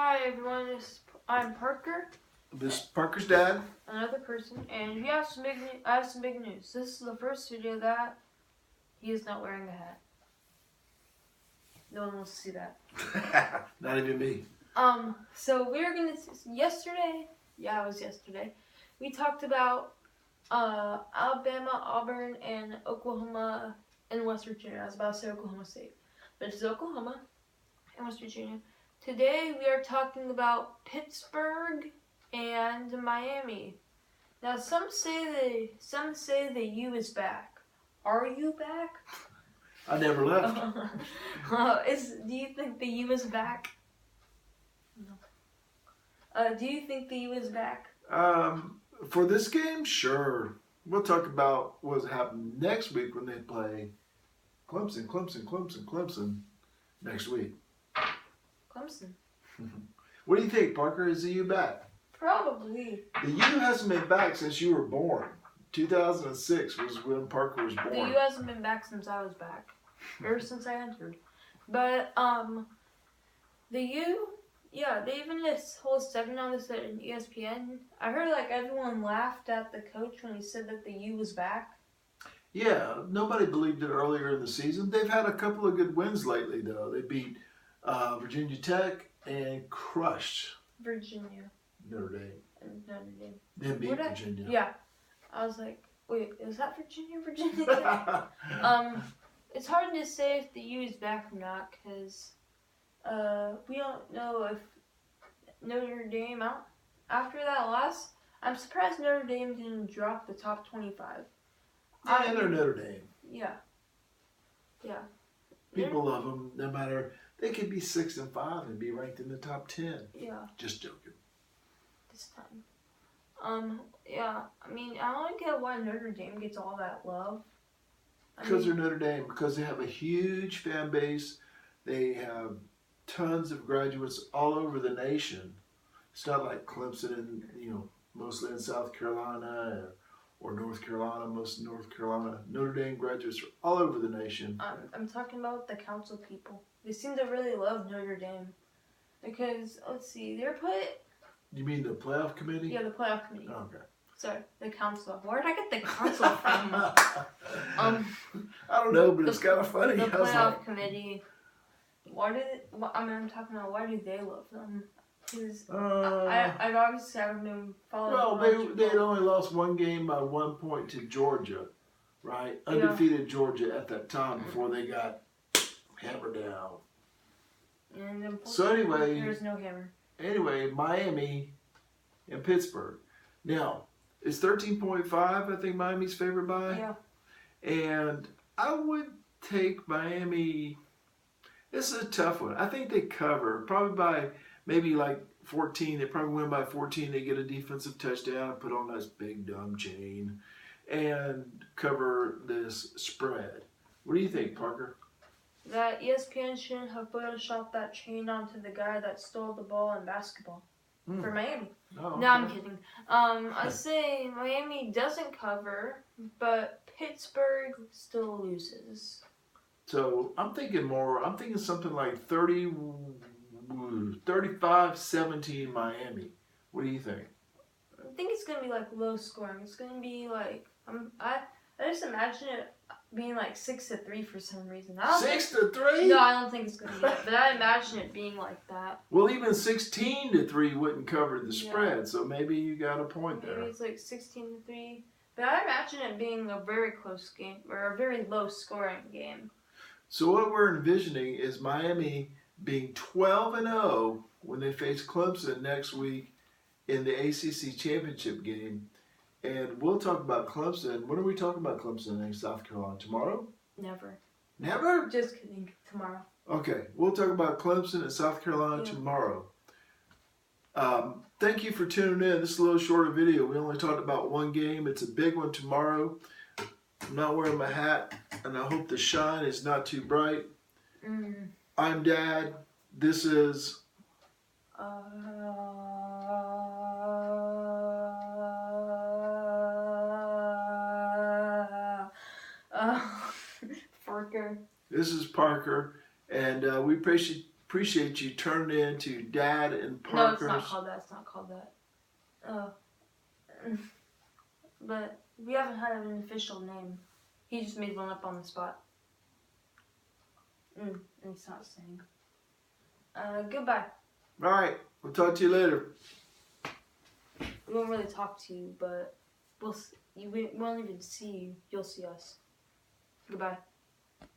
Hi everyone, I'm Parker. This is Parker's dad. Another person, and I have some big news. This is the first video that he is not wearing a hat. No one wants to see that. Not even me. So we were gonna yesterday. Yeah, it was yesterday. We talked about Alabama, Auburn, and Oklahoma and West Virginia. I was about to say Oklahoma State, but it's Oklahoma and West Virginia. Today we are talking about Pittsburgh and Miami. Now some say the U is back. Are you back? I never left. Do you think the U is back? No. Do you think the U is back? For this game, sure. We'll talk about what's happening next week when they play Clemson next week. Clemson. What do you think, Parker? Is the U back? Probably. The U hasn't been back since you were born. 2006 was when Parker was born. The U hasn't been back since I was back. Ever since I entered. But, the U, yeah, they even did this whole segment on this at ESPN. I heard, everyone laughed at the coach when he said that the U was back. Yeah, nobody believed it earlier in the season. They've had a couple of good wins lately, though. They beat Virginia Tech and crushed Virginia. Notre Dame. And Notre Dame. Then beat Virginia. Yeah. I was like, wait, is that Virginia Tech? It's hard to say if the U is back or not, because we don't know if Notre Dame, after that loss, I'm surprised Notre Dame didn't drop the top 25. Yeah, they're Notre Dame. Yeah. Yeah. People love them, no matter. They could be 6 and 5 and be ranked in the top 10. Yeah. Just joking. This time. Yeah. I mean, I don't get why Notre Dame gets all that love. Because they're Notre Dame. Because they have a huge fan base. They have tons of graduates all over the nation. It's not like Clemson and, mostly in South Carolina or North Carolina, most of North Carolina. Notre Dame graduates are all over the nation. I'm talking about the council people. They seem to really love Notre Dame. Because, let's see, they're put... You mean the playoff committee? Yeah, the playoff committee. Okay. Sorry, the council. Where did I get the council from? I don't know, but it's kind of funny. The playoff committee. I'm talking about why do they love them? Because I've obviously haven't been following. Well, they had only lost one game by 1 point to Georgia, right? Undefeated Georgia at that time before they got hammered down. And so anyway, there's no hammer. Anyway, Miami and Pittsburgh. Now, it's 13.5, I think Miami's favored by. Yeah. And I would take Miami. This is a tough one. I think they cover, probably by maybe 14. They probably win by 14. They get a defensive touchdown, put on this big dumb chain, and cover this spread. What do you think, Parker? That ESPN shouldn't have photoshopped that chain onto the guy that stole the ball in basketball for Miami. Oh, okay. No, I'm kidding. I say Miami doesn't cover, but Pittsburgh still loses. So I'm thinking something like 35-17 Miami. What do you think? I think it's going to be low scoring. It's going to be I just imagine it being 6-3 for some reason. 6-3? No, I don't think it's going to be that. But I imagine it being like that. Well, even 16-3 wouldn't cover the spread, so maybe you got a point there. Maybe it's 16-3. But I imagine it being a very close game, or a very low scoring game. So what we're envisioning is Miami being 12-0 when they face Clemson next week in the ACC championship game. And we'll talk about Clemson. When are we talking about Clemson in South Carolina? Tomorrow? Never. Never? Just kidding. Tomorrow. Okay. We'll talk about Clemson in South Carolina tomorrow. Thank you for tuning in. This is a little shorter video. We only talked about one game. It's a big one tomorrow. I'm not wearing my hat, and I hope the shine is not too bright. I'm Dad. This is... Parker. This is Parker, and we appreciate appreciate you turning into Dad and No, it's Parker's. not called that. It's not called that. But we haven't had an official name. He just made one up on the spot. And it's not saying. Goodbye. All right, we'll talk to you later. We won't really talk to you, but we won't even see you. You'll see us. Goodbye.